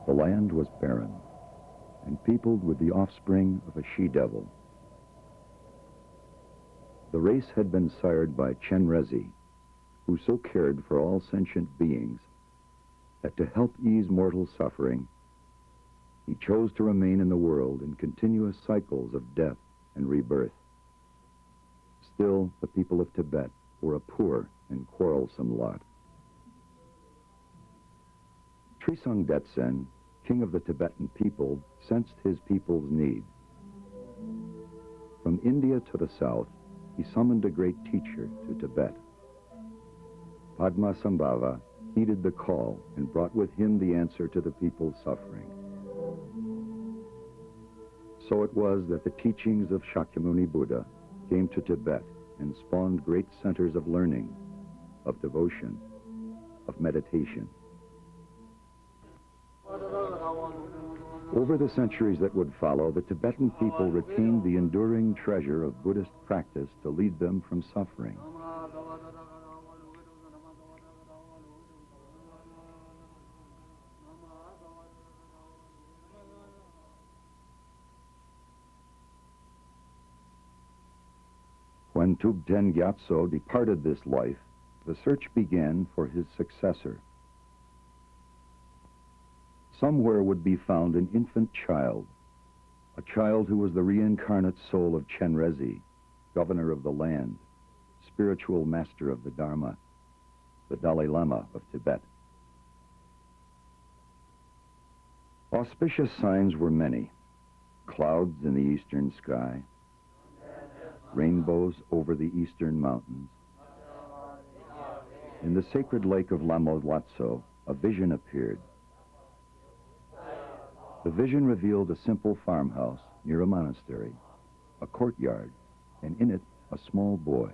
The land was barren and peopled with the offspring of a she-devil. The race had been sired by Chenrezig, who so cared for all sentient beings that to help ease mortal suffering, he chose to remain in the world in continuous cycles of death and rebirth. Still, the people of Tibet were a poor and quarrelsome lot. Trisong Detsen, king of the Tibetan people, sensed his people's need. From India to the south, he summoned a great teacher to Tibet. Padmasambhava heeded the call and brought with him the answer to the people's suffering. So it was that the teachings of Shakyamuni Buddha came to Tibet and spawned great centers of learning, of devotion, of meditation. Over the centuries that would follow, the Tibetan people retained the enduring treasure of Buddhist practice to lead them from suffering. When Tubten Gyatso departed this life, the search began for his successor. Somewhere would be found an infant child, a child who was the reincarnate soul of Chenrezig, governor of the land, spiritual master of the Dharma, the Dalai Lama of Tibet. Auspicious signs were many: clouds in the eastern sky, rainbows over the eastern mountains. In the sacred lake of Lamolwatso, a vision appeared. The vision revealed a simple farmhouse near a monastery, a courtyard, and in it a small boy.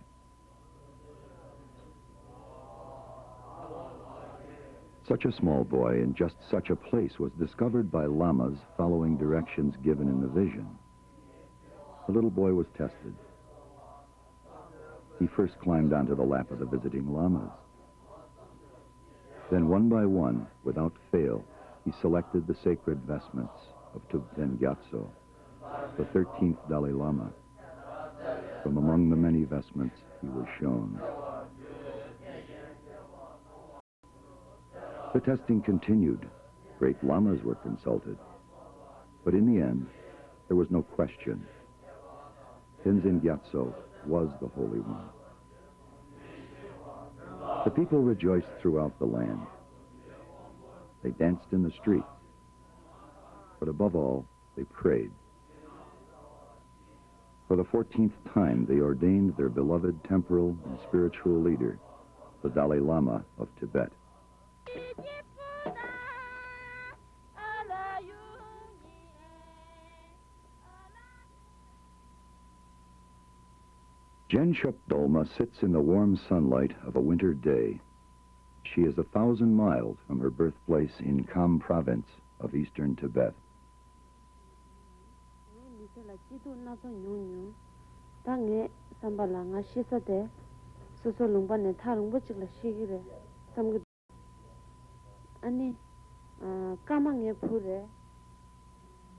Such a small boy in just such a place was discovered by lamas following directions given in the vision. The little boy was tested. He first climbed onto the lap of the visiting lamas. Then one by one, without fail, he selected the sacred vestments of Tubten Gyatso, the 13th Dalai Lama. From among the many vestments he was shown. The testing continued. Great lamas were consulted. But in the end, there was no question. Tenzin Gyatso was the Holy One. The people rejoiced throughout the land. They danced in the streets. But above all, they prayed. For the 14th time, they ordained their beloved temporal and spiritual leader, the Dalai Lama of Tibet. Jenshuk Dolma sits in the warm sunlight of a winter day. She is 1,000 miles from her birthplace in Kham province of eastern Tibet.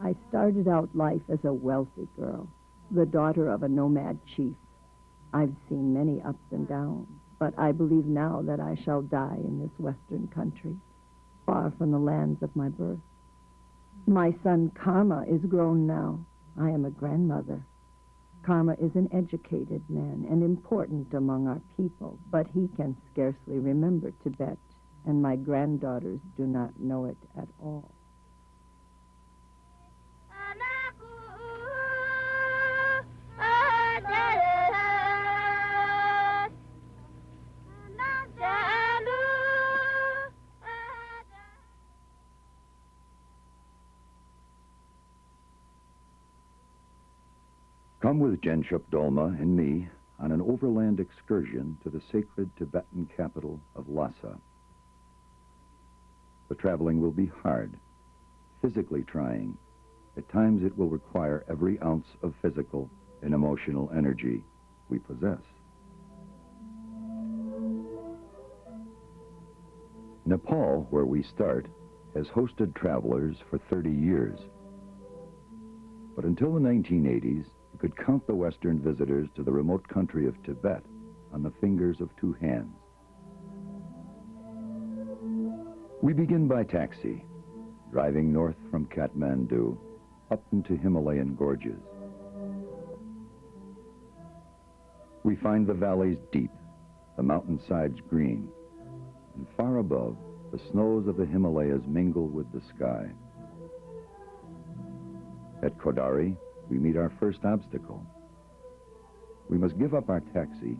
I started out life as a wealthy girl, the daughter of a nomad chief. I've seen many ups and downs, but I believe now that I shall die in this western country, far from the lands of my birth. My son Karma is grown now. I am a grandmother. Karma is an educated man and important among our people, but he can scarcely remember Tibet, and my granddaughters do not know it at all. Come with Jenshuk Dolma and me on an overland excursion to the sacred Tibetan capital of Lhasa. The traveling will be hard, physically trying. At times it will require every ounce of physical and emotional energy we possess. Nepal, where we start, has hosted travelers for 30 years. But until the 1980s, you could count the Western visitors to the remote country of Tibet on the fingers of two hands. We begin by taxi, driving north from Kathmandu up into Himalayan gorges. We find the valleys deep, the mountainsides green, and far above, the snows of the Himalayas mingle with the sky. At Kodari, we meet our first obstacle. We must give up our taxi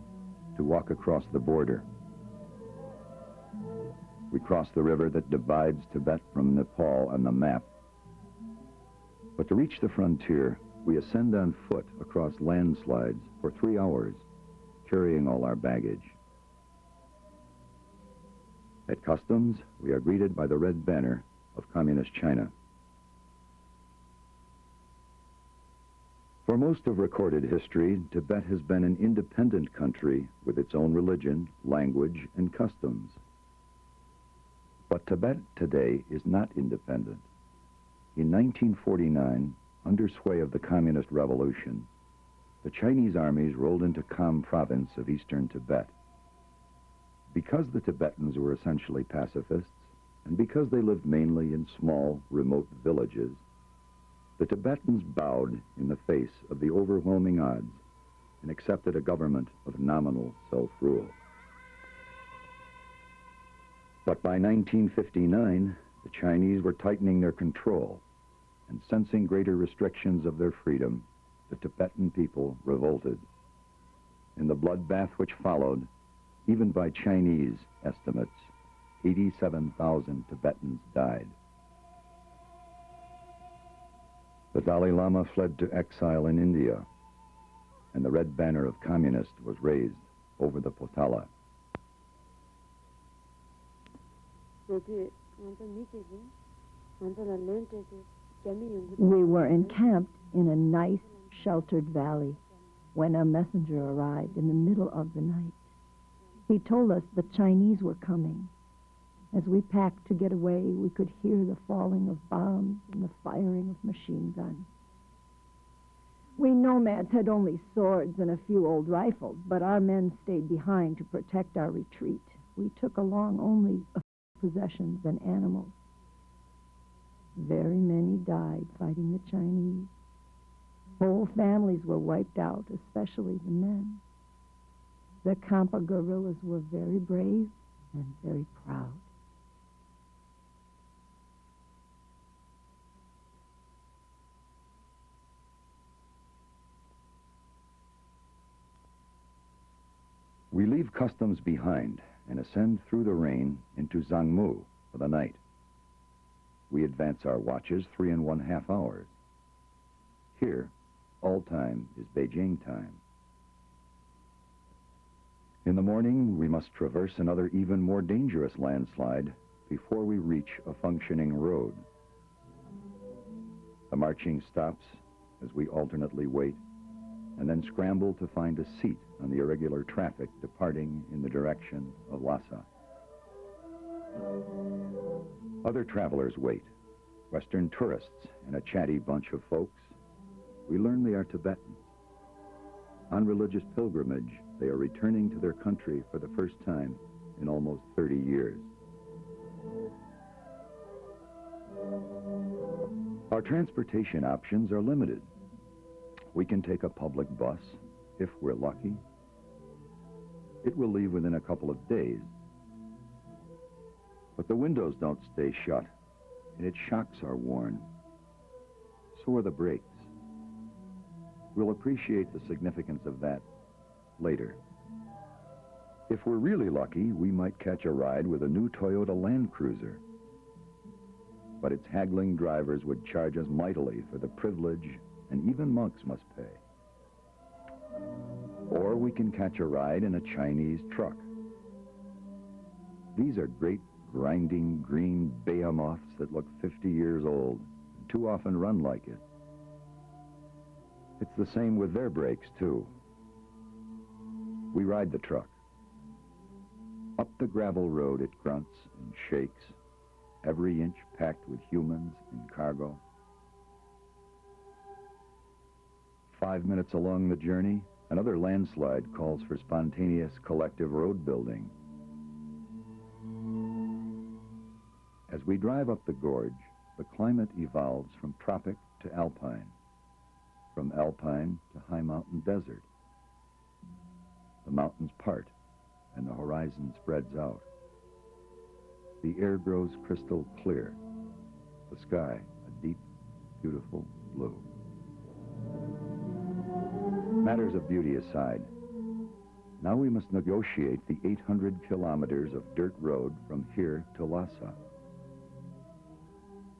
to walk across the border. We cross the river that divides Tibet from Nepal on the map. But to reach the frontier, we ascend on foot across landslides for 3 hours, carrying all our baggage. At customs, we are greeted by the red banner of Communist China. For most of recorded history, Tibet has been an independent country with its own religion, language, and customs. But Tibet today is not independent. In 1949, under sway of the Communist Revolution, the Chinese armies rolled into Kham province of eastern Tibet. Because the Tibetans were essentially pacifists, and because they lived mainly in small, remote villages, the Tibetans bowed in the face of the overwhelming odds and accepted a government of nominal self-rule. But by 1959, the Chinese were tightening their control, and sensing greater restrictions of their freedom, the Tibetan people revolted. In the bloodbath which followed, even by Chinese estimates, 87,000 Tibetans died. The Dalai Lama fled to exile in India, and the red banner of communist was raised over the Potala. We were encamped in a nice, sheltered valley when a messenger arrived in the middle of the night. He told us the Chinese were coming. As we packed to get away, we could hear the falling of bombs and the firing of machine guns. We nomads had only swords and a few old rifles, but our men stayed behind to protect our retreat. We took along only possessions and animals. Very many died fighting the Chinese. Whole families were wiped out, especially the men. The Khampa guerrillas were very brave and very proud. We leave customs behind and ascend through the rain into Zangmu for the night. We advance our watches 3½ hours. Here, all time is Beijing time. In the morning, we must traverse another even more dangerous landslide before we reach a functioning road. The marching stops as we alternately wait and then scramble to find a seat on the irregular traffic departing in the direction of Lhasa. Other travelers wait, Western tourists and a chatty bunch of folks. We learn they are Tibetans. On religious pilgrimage, they are returning to their country for the first time in almost 30 years. Our transportation options are limited. We can take a public bus, if we're lucky. It will leave within a couple of days. But the windows don't stay shut, and its shocks are worn. So are the brakes. We'll appreciate the significance of that later. If we're really lucky, we might catch a ride with a new Toyota Land Cruiser. But its haggling drivers would charge us mightily for the privilege, and even monks must pay. Or we can catch a ride in a Chinese truck. These are great, grinding, green behemoths that look 50 years old, and too often run like it. It's the same with their brakes, too. We ride the truck. Up the gravel road it grunts and shakes, every inch packed with humans and cargo. 5 minutes along the journey, another landslide calls for spontaneous collective road building. As we drive up the gorge, the climate evolves from tropic to alpine, from alpine to high mountain desert. The mountains part, and the horizon spreads out. The air grows crystal clear, the sky a deep, beautiful blue. Matters of beauty aside, now we must negotiate the 800 kilometers of dirt road from here to Lhasa.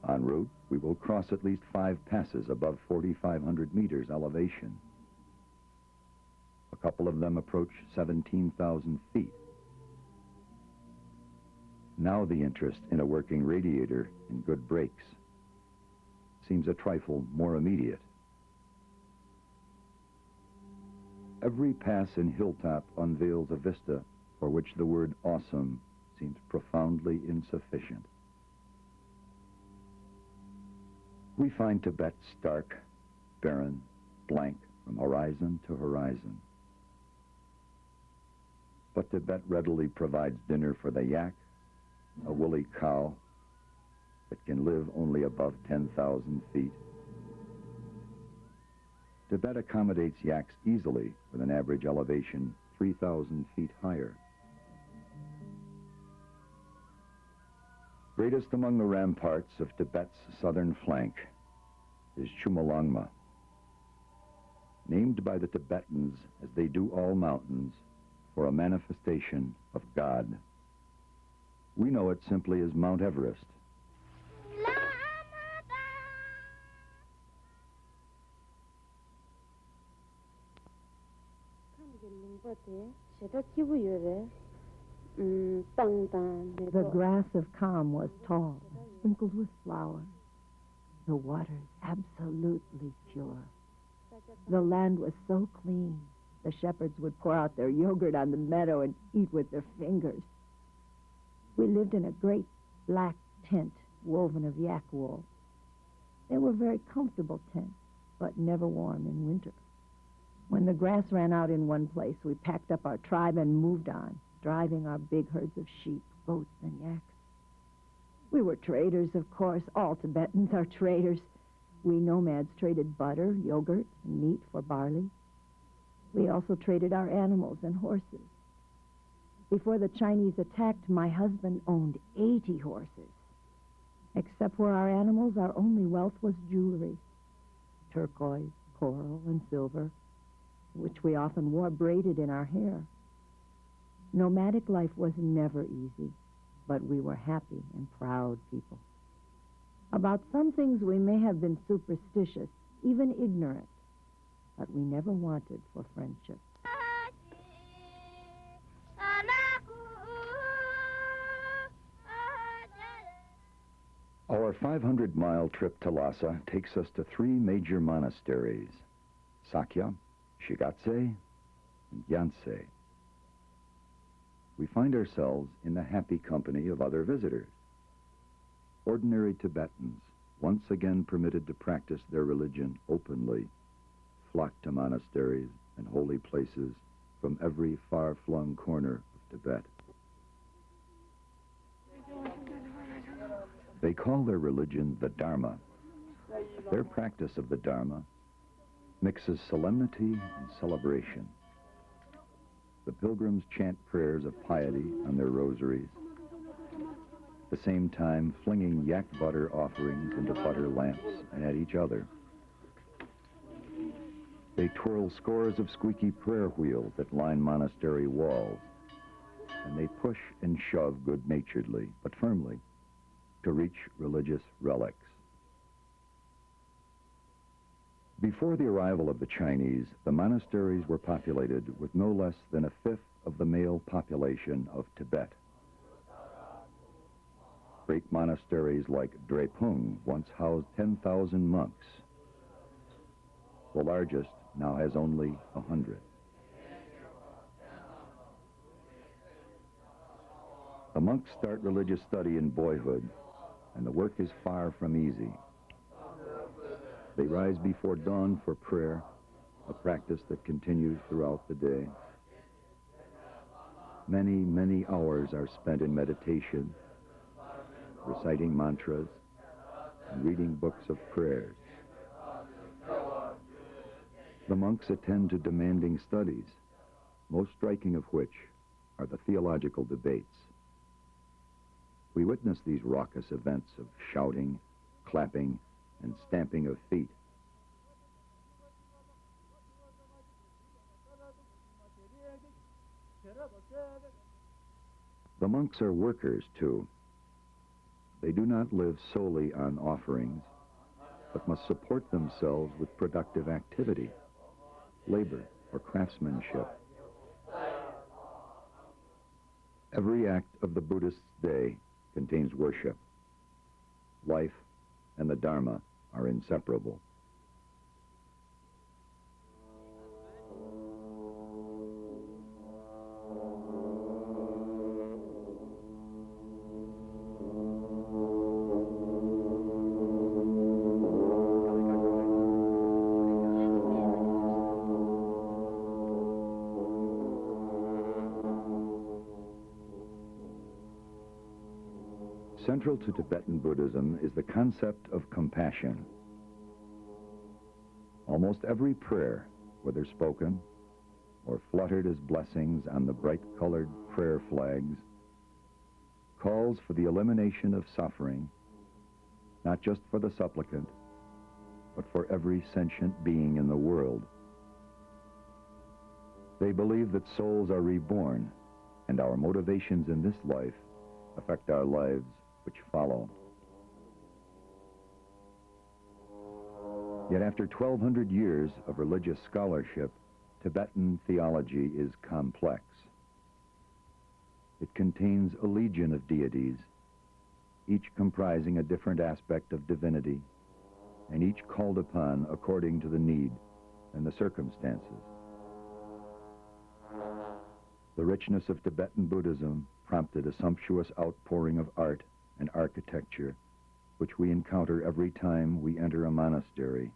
En route, we will cross at least 5 passes above 4,500 meters elevation. A couple of them approach 17,000 feet. Now the interest in a working radiator and good brakes seems a trifle more immediate. Every pass and hilltop unveils a vista for which the word awesome seems profoundly insufficient. We find Tibet stark, barren, blank from horizon to horizon. But Tibet readily provides dinner for the yak, a woolly cow that can live only above 10,000 feet. Tibet accommodates yaks easily with an average elevation 3,000 feet higher. Greatest among the ramparts of Tibet's southern flank is Chumolungma. Named by the Tibetans, as they do all mountains, for a manifestation of God. We know it simply as Mount Everest. The grass of calm was tall, sprinkled with flowers. The waters absolutely pure. The land was so clean. The shepherds would pour out their yogurt on the meadow and eat with their fingers. We lived in a great black tent woven of yak wool. They were very comfortable tents, but never warm in winter. When the grass ran out in one place, we packed up our tribe and moved on, driving our big herds of sheep, goats, and yaks. We were traders, of course. All Tibetans are traders. We nomads traded butter, yogurt, and meat for barley. We also traded our animals and horses. Before the Chinese attacked, my husband owned 80 horses. Except for our animals, our only wealth was jewelry. Turquoise, coral, and silver, which we often wore braided in our hair. Nomadic life was never easy, but we were happy and proud people. About some things we may have been superstitious, even ignorant, but we never wanted for friendship. Our 500-mile trip to Lhasa takes us to 3 major monasteries, Sakya, Shigatse, and Gyantse. We find ourselves in the happy company of other visitors. Ordinary Tibetans, once again permitted to practice their religion openly, flock to monasteries and holy places from every far-flung corner of Tibet. They call their religion the Dharma. Their practice of the Dharma mixes solemnity and celebration. The pilgrims chant prayers of piety on their rosaries, at the same time flinging yak butter offerings into butter lamps and at each other. They twirl scores of squeaky prayer wheels that line monastery walls, and they push and shove good-naturedly, but firmly, to reach religious relics. Before the arrival of the Chinese, the monasteries were populated with no less than 1/5 of the male population of Tibet. Great monasteries like Drepung once housed 10,000 monks. The largest now has only 100. The monks start religious study in boyhood and the work is far from easy. They rise before dawn for prayer, a practice that continues throughout the day. Many, many hours are spent in meditation, reciting mantras, and reading books of prayers. The monks attend to demanding studies, most striking of which are the theological debates. We witness these raucous events of shouting, clapping, and stamping of feet. The monks are workers, too. They do not live solely on offerings, but must support themselves with productive activity, labor, or craftsmanship. Every act of the Buddhist's day contains worship. Life and the Dharma are inseparable. Central to Tibetan Buddhism is the concept of compassion. Almost every prayer, whether spoken or fluttered as blessings on the bright-colored prayer flags, calls for the elimination of suffering, not just for the supplicant, but for every sentient being in the world. They believe that souls are reborn, and our motivations in this life affect our lives which follow. Yet after 1,200 years of religious scholarship, Tibetan theology is complex. It contains a legion of deities, each comprising a different aspect of divinity, and each called upon according to the need and the circumstances. The richness of Tibetan Buddhism prompted a sumptuous outpouring of art and architecture, which we encounter every time we enter a monastery.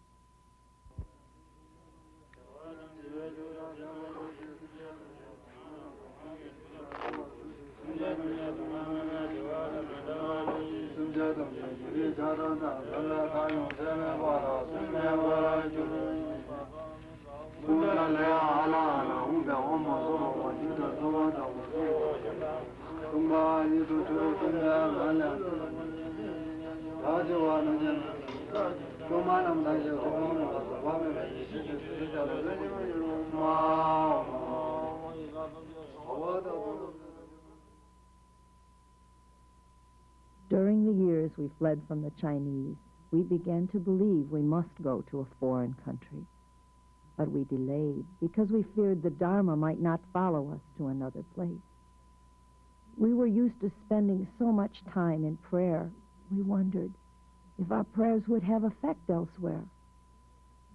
During the years we fled from the Chinese, we began to believe we must go to a foreign country. But we delayed because we feared the Dharma might not follow us to another place. We were used to spending so much time in prayer, we wondered if our prayers would have effect elsewhere.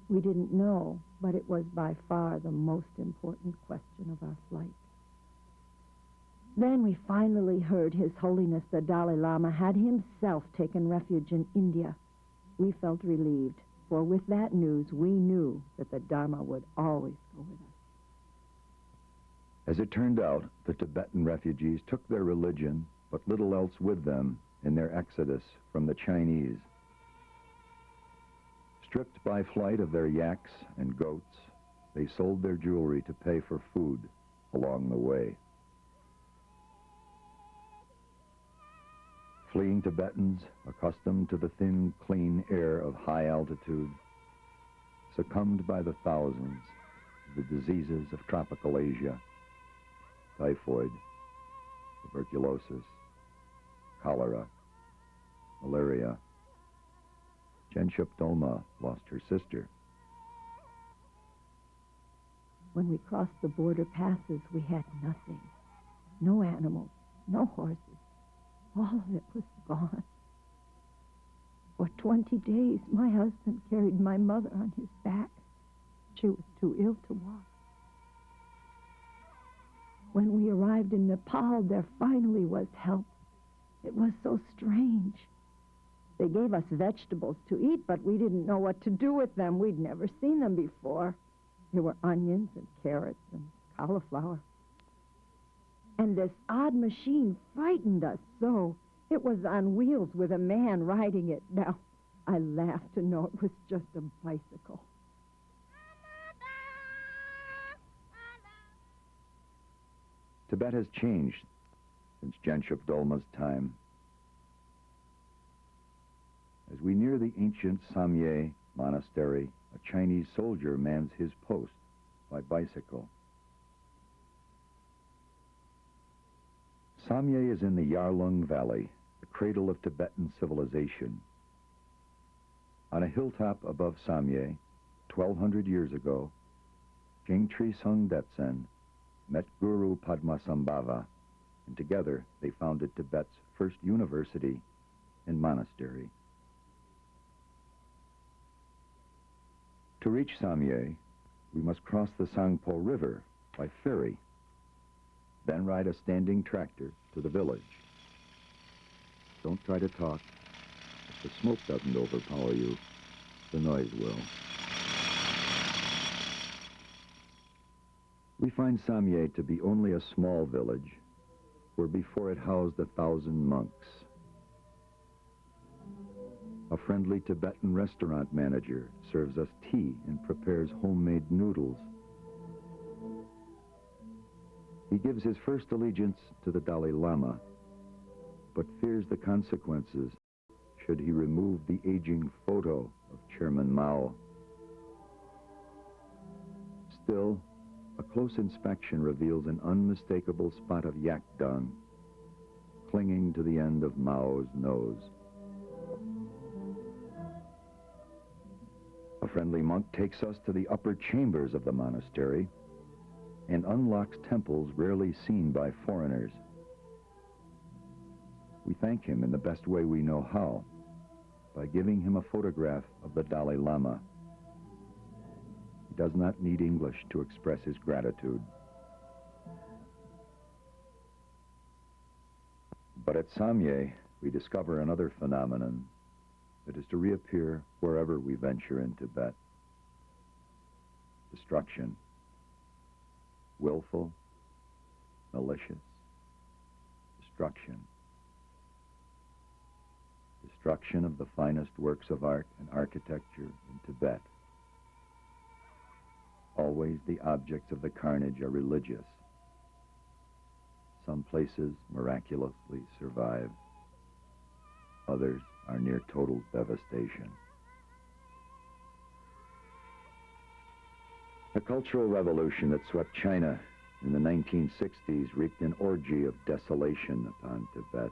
We didn't know, but it was by far the most important question of our flight. Then we finally heard His Holiness the Dalai Lama had himself taken refuge in India. We felt relieved, for with that news we knew that the Dharma would always go with us. As it turned out, the Tibetan refugees took their religion, but little else with them in their exodus from the Chinese. Stripped by flight of their yaks and goats, they sold their jewelry to pay for food along the way. Fleeing Tibetans, accustomed to the thin, clean air of high altitude, succumbed by the thousands to the diseases of tropical Asia: typhoid, tuberculosis, cholera, malaria. Jenship Dolma lost her sister. When we crossed the border passes, we had nothing. No animals, no horses. All of it was gone. For 20 days, my husband carried my mother on his back. She was too ill to walk. When we arrived in Nepal, there finally was help. It was so strange. They gave us vegetables to eat, but we didn't know what to do with them. We'd never seen them before. There were onions and carrots and cauliflower. And this odd machine frightened us so. It was on wheels with a man riding it. Now, I laughed to know it was just a bicycle. Tibet has changed since Genship Dolma's time. As we near the ancient Samye monastery, a Chinese soldier mans his post by bicycle. Samye is in the Yarlung Valley, the cradle of Tibetan civilization. On a hilltop above Samye, 1,200 years ago, Jingtri Sung Detsen met Guru Padmasambhava, and together they founded Tibet's first university and monastery. To reach Samye, we must cross the Sangpo River by ferry, then ride a standing tractor to the village. Don't try to talk. If the smoke doesn't overpower you, the noise will. We find Samye to be only a small village, where before it housed 1,000 monks. A friendly Tibetan restaurant manager serves us tea and prepares homemade noodles. He gives his first allegiance to the Dalai Lama, but fears the consequences should he remove the aging photo of Chairman Mao. Still, a close inspection reveals an unmistakable spot of yak dung clinging to the end of Mao's nose. A friendly monk takes us to the upper chambers of the monastery and unlocks temples rarely seen by foreigners. We thank him in the best way we know how, by giving him a photograph of the Dalai Lama. He does not need English to express his gratitude. But at Samye, we discover another phenomenon that is to reappear wherever we venture in Tibet. Destruction. Willful, malicious destruction. Destruction of the finest works of art and architecture in Tibet. Always the objects of the carnage are religious. Some places miraculously survive. Others are near total devastation. The Cultural Revolution that swept China in the 1960s wreaked an orgy of desolation upon Tibet.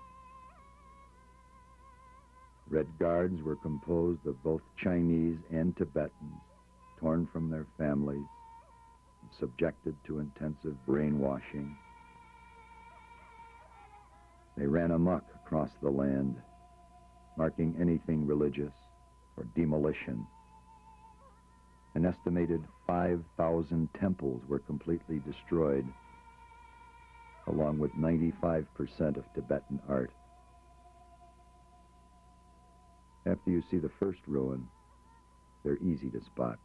Red Guards were composed of both Chinese and Tibetans, torn from their families, and subjected to intensive brainwashing. They ran amok across the land, marking anything religious for demolition. An estimated 5,000 temples were completely destroyed, along with 95% of Tibetan art. After you see the first ruin, they're easy to spot.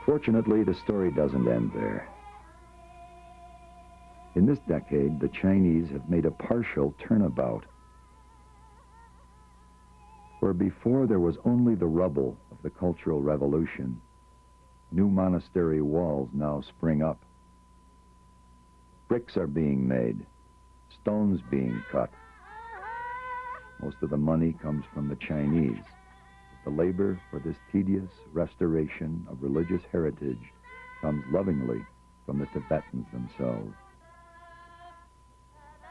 Fortunately, the story doesn't end there. In this decade, the Chinese have made a partial turnabout. Where before there was only the rubble of the Cultural Revolution, new monastery walls now spring up. Bricks are being made, stones being cut. Most of the money comes from the Chinese. The labor for this tedious restoration of religious heritage comes lovingly from the Tibetans themselves.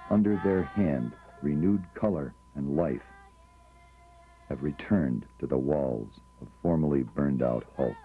Under their hand, renewed color and life have returned to the walls of formerly burned-out hulks.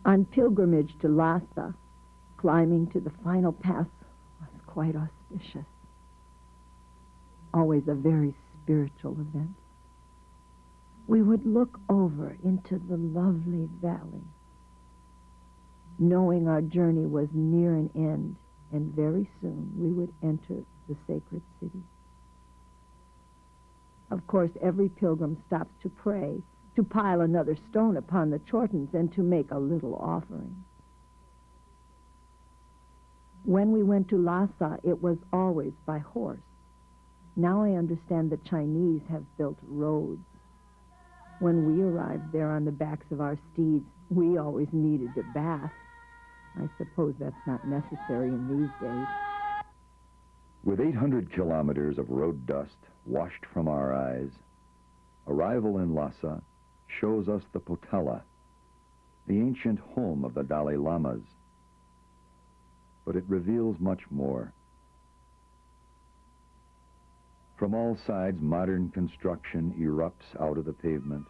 On pilgrimage to Lhasa, climbing to the final pass was quite auspicious. Always a very spiritual event. We would look over into the lovely valley, knowing our journey was near an end, and very soon we would enter the sacred city. Of course, every pilgrim stops to pray, to pile another stone upon the chortens, and to make a little offering. When we went to Lhasa, it was always by horse. Now I understand the Chinese have built roads. When we arrived there on the backs of our steeds, we always needed a bath. I suppose that's not necessary in these days. With 800 kilometers of road dust washed from our eyes, arrival in Lhasa shows us the Potala, the ancient home of the Dalai Lamas. But it reveals much more. From all sides, modern construction erupts out of the pavement.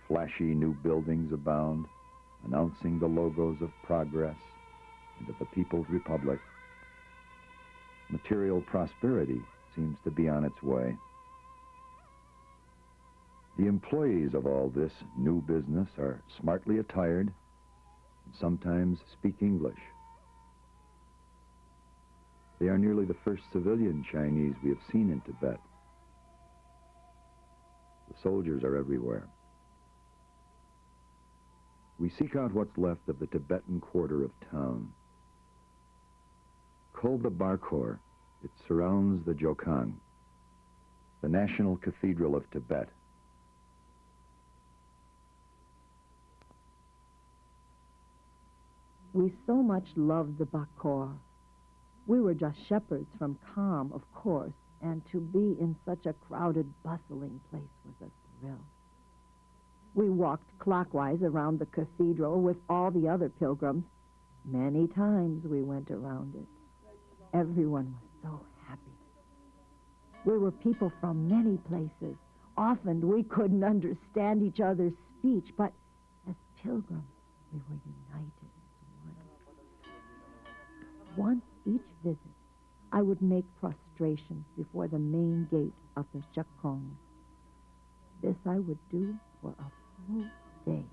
Flashy new buildings abound, announcing the logos of progress and of the People's Republic. Material prosperity seems to be on its way. The employees of all this new business are smartly attired and sometimes speak English. They are nearly the first civilian Chinese we have seen in Tibet. The soldiers are everywhere. We seek out what's left of the Tibetan quarter of town. Called the Barkor, it surrounds the Jokang, the national cathedral of Tibet. We so much loved the Bakor. We were just shepherds from Kham, of course, and to be in such a crowded, bustling place was a thrill. We walked clockwise around the cathedral with all the other pilgrims. Many times we went around it. Everyone was so happy. We were people from many places. Often we couldn't understand each other's speech, but as pilgrims, we were united as one. Once each visit, I would make prostrations before the main gate of the Chakong. This I would do for a full day.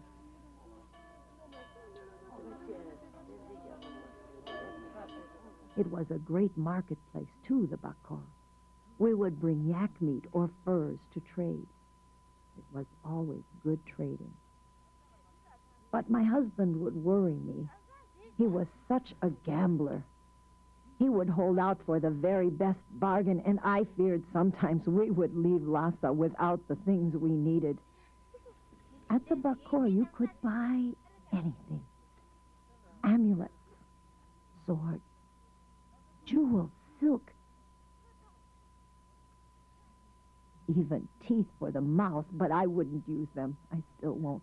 It was a great marketplace, too, the Bakor. We would bring yak meat or furs to trade. It was always good trading. But my husband would worry me. He was such a gambler. He would hold out for the very best bargain, and I feared sometimes we would leave Lhasa without the things we needed. At the Bakor, you could buy anything. Amulets, swords, jewels, silk, even teeth for the mouth, but I wouldn't use them. I still won't.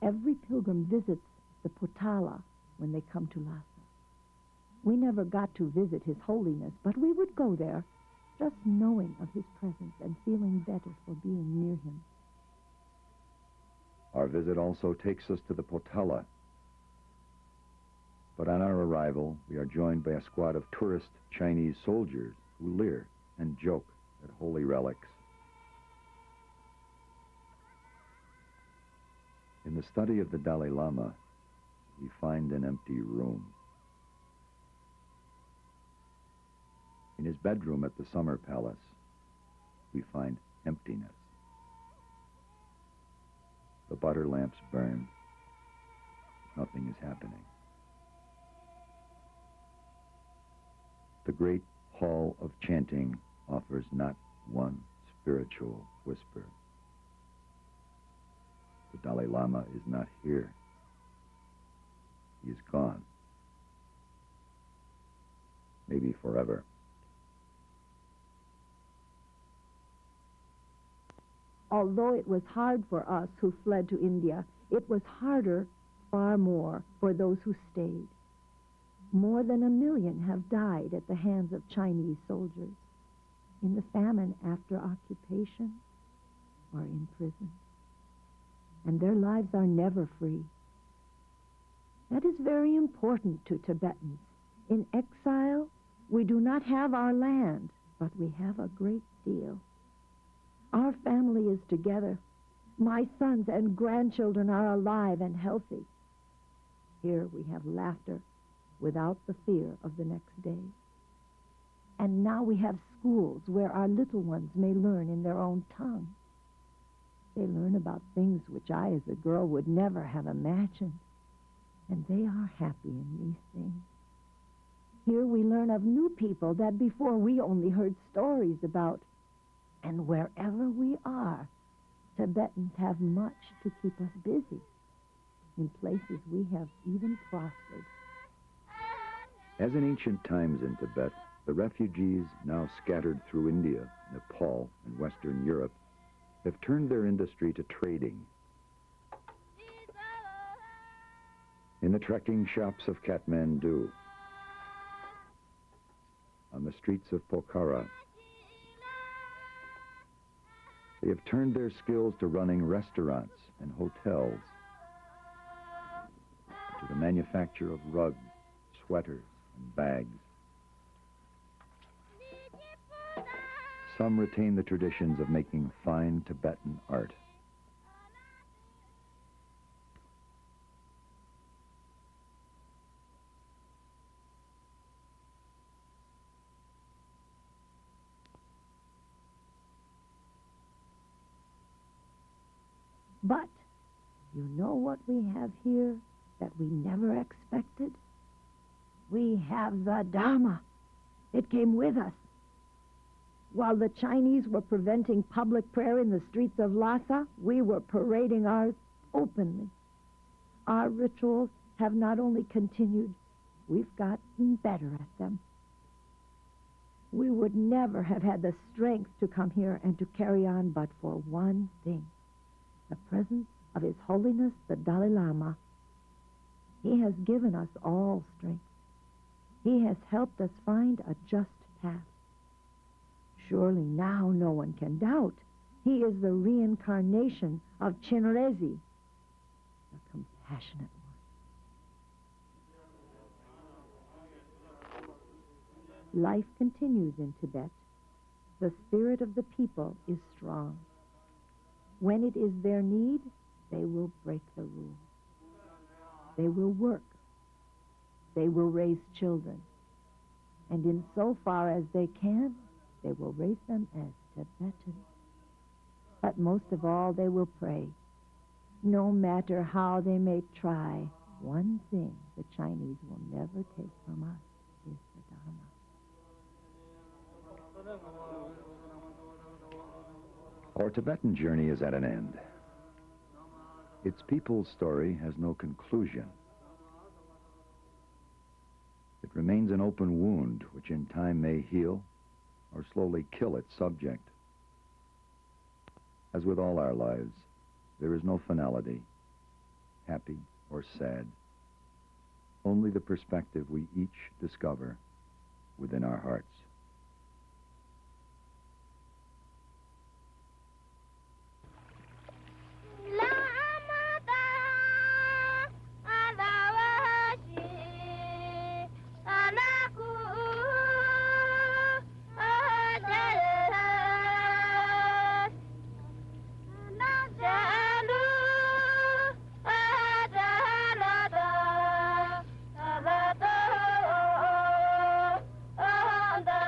Every pilgrim visits the Potala when they come to Lhasa. We never got to visit His Holiness, but we would go there. just knowing of his presence and feeling better for being near him. Our visit also takes us to the Potala. But on our arrival, we are joined by a squad of tourist Chinese soldiers who leer and joke at holy relics. In the study of the Dalai Lama, we find an empty room. In his bedroom at the Summer Palace, we find emptiness. The butter lamps burn. Nothing is happening. The great hall of chanting offers not one spiritual whisper. The Dalai Lama is not here. He is gone. Maybe forever. Although it was hard for us who fled to India, it was harder, far more, for those who stayed. More than 1 million have died at the hands of Chinese soldiers, in the famine after occupation, or in prison. And their lives are never free. That is very important to Tibetans. In exile, we do not have our land, but we have a great deal. Our family is together. My sons and grandchildren are alive and healthy. Here we have laughter without the fear of the next day. And now we have schools where our little ones may learn in their own tongue. They learn about things which I, as a girl, would never have imagined. And they are happy in these things. Here we learn of new people that before we only heard stories about. And wherever we are, Tibetans have much to keep us busy. In places we have even prospered. As in ancient times in Tibet, the refugees now scattered through India, Nepal, and Western Europe have turned their industry to trading. In the trekking shops of Kathmandu, on the streets of Pokhara, they have turned their skills to running restaurants and hotels, to the manufacture of rugs, sweaters, and bags. Some retain the traditions of making fine Tibetan art. But you know what we have here that we never expected? We have the Dharma. It came with us. While the Chinese were preventing public prayer in the streets of Lhasa, we were parading ours openly. Our rituals have not only continued, we've gotten better at them. We would never have had the strength to come here and to carry on but for one thing. The presence of His Holiness the Dalai Lama. He has given us all strength. He has helped us find a just path. Surely now no one can doubt. He is the reincarnation of Chenrezig, the compassionate one. Life continues in Tibet. The spirit of the people is strong. When it is their need, they will break the rule. They will work. They will raise children. And in so far as they can, they will raise them as Tibetans. But most of all, they will pray. No matter how they may try, one thing the Chinese will never take from us is the Dharma. Our Tibetan journey is at an end. Its people's story has no conclusion. It remains an open wound which in time may heal or slowly kill its subject. As with all our lives, there is no finality, happy or sad, only the perspective we each discover within our hearts. Mother.